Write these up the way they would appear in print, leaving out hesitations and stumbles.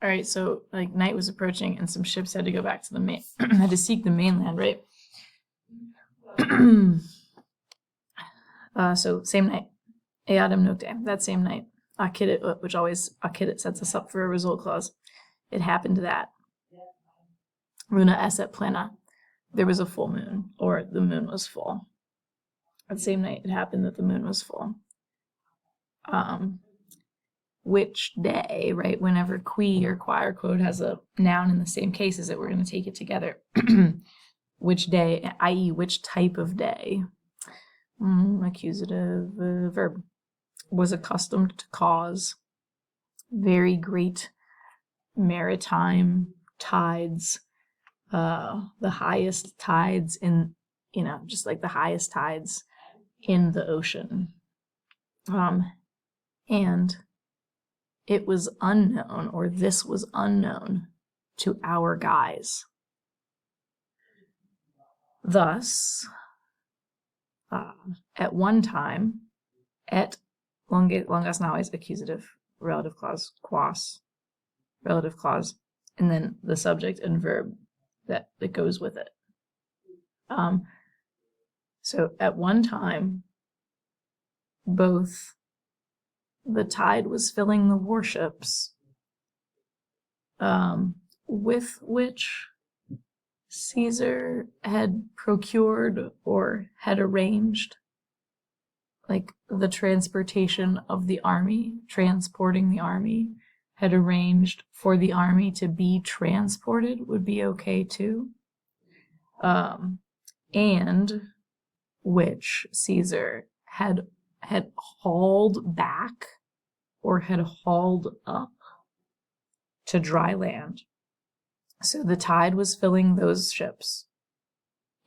All right, so like night was approaching, and some ships had to go back to the main, had to seek the mainland, right? So same night, Eadam Nocte, that same night, Akidit, which always Akidit sets us up for a result clause. It happened that Runa Eset Plena, there was a full moon, or the moon was full. That same night, it happened that the moon was full. Which day, right? Whenever qui or qui or quod has a noun in the same case as it, we're going to take it together. Which day, i.e., which type of day? Accusative verb. Was accustomed to cause very great maritime tides, the highest tides in, just like the highest tides in the ocean. And it was unknown, or this was unknown to our guys. Thus, at one time, et longas naves, accusative, relative clause, quas, relative clause, and then the subject and verb that goes with it. So at one time, both the tide was filling the warships, with which Caesar had procured or had arranged, like the transportation of the army, transporting the army, had arranged for the army to be transported would be okay too. And which Caesar had hauled back or had hauled up to dry land. So the tide was filling those ships,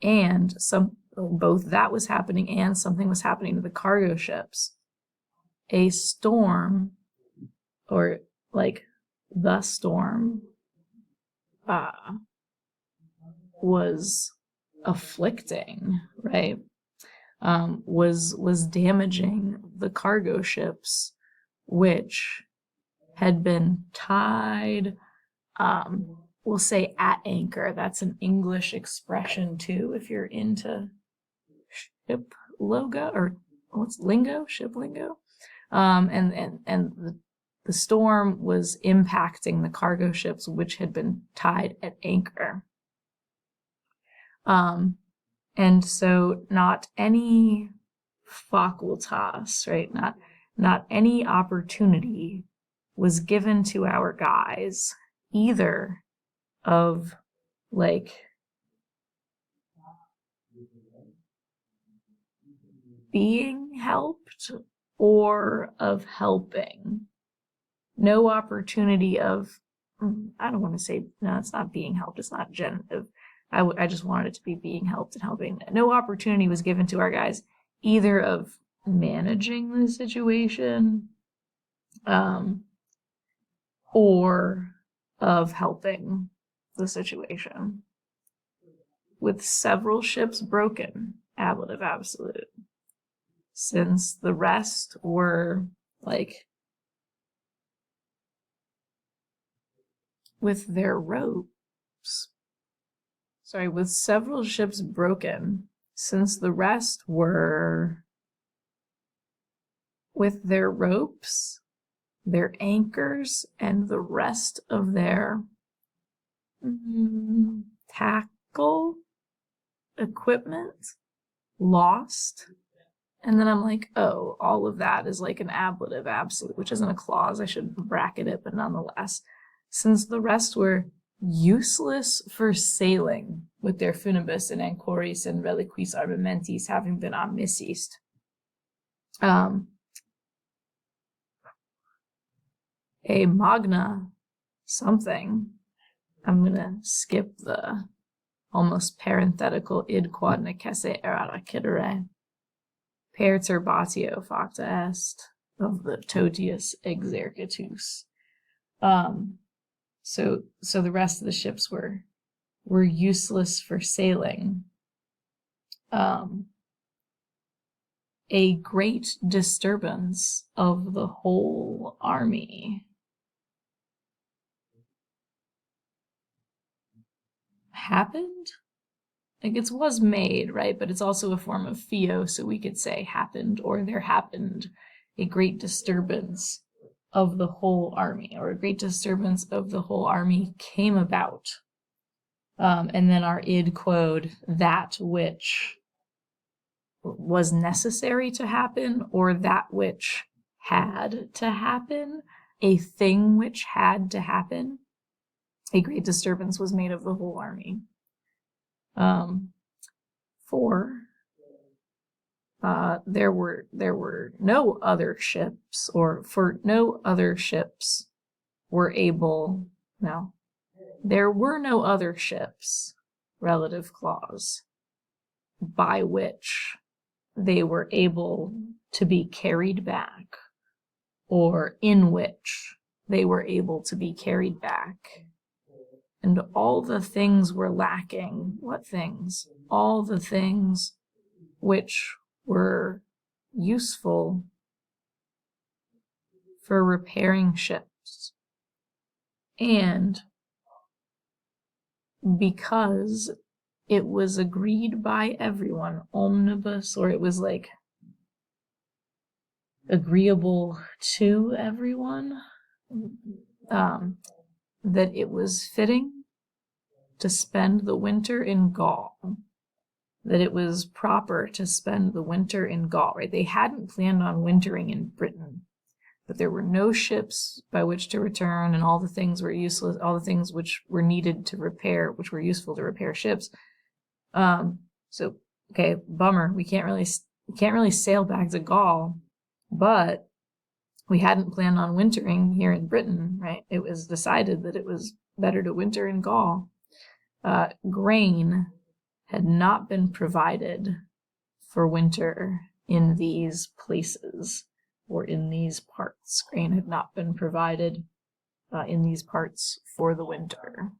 and both that was happening and something was happening to the cargo ships. A storm, or like the storm, was afflicting, right? Was damaging the cargo ships, which had been tied, we'll say at anchor. That's an English expression too, if you're into ship logo, or what's lingo, ship lingo. And the storm was impacting the cargo ships, which had been tied at anchor. And so not any facultas, right? Not any opportunity was given to our guys, either of like being helped or of helping. No opportunity of, I don't want to say, no, it's not being helped, it's not genitive. I just wanted it to be being helped and helping. No opportunity was given to our guys, either of managing the situation, or of helping the situation. With several ships broken, ablative absolute, since the rest were like with their ropes. Sorry, with several ships broken, since the rest were with their ropes, their anchors, and the rest of their tackle equipment lost. And then I'm like, oh, all of that is like an ablative absolute, which isn't a clause. I should bracket it, but nonetheless, since the rest were useless for sailing, with their funibus and ancoris and reliquis armamentis having been amisced. A magna something, I'm gonna skip the almost parenthetical id quod necesse errata cidere, per turbatio facta est of the totius exercitus. So the rest of the ships were useless for sailing. A great disturbance of the whole army. happened. Like it was made, right? But it's also a form of theo, so we could say happened, or there happened a great disturbance of the whole army, or a great disturbance of the whole army came about. And then our id quod, that which was necessary to happen, or that which had to happen, a thing which had to happen. A great disturbance was made of the whole army. There were no other ships, or for no other ships were able, no, there were no other ships, relative clause, by which they were able to be carried back, or in which they were able to be carried back. And all the things were lacking. What things? All the things which were useful for repairing ships. And because it was agreed by everyone, omnibus, or it was like agreeable to everyone, that it was fitting to spend the winter in Gaul, that it was proper to spend the winter in Gaul, right? They hadn't planned on wintering in Britain, but there were no ships by which to return, and all the things were useless, all the things which were needed to repair, which were useful to repair ships. So, okay, bummer. We can't really sail back to Gaul, but we hadn't planned on wintering here in Britain, right? It was decided that it was better to winter in Gaul. Grain had not been provided for winter in these places, or in these parts. Grain had not been provided in these parts for the winter.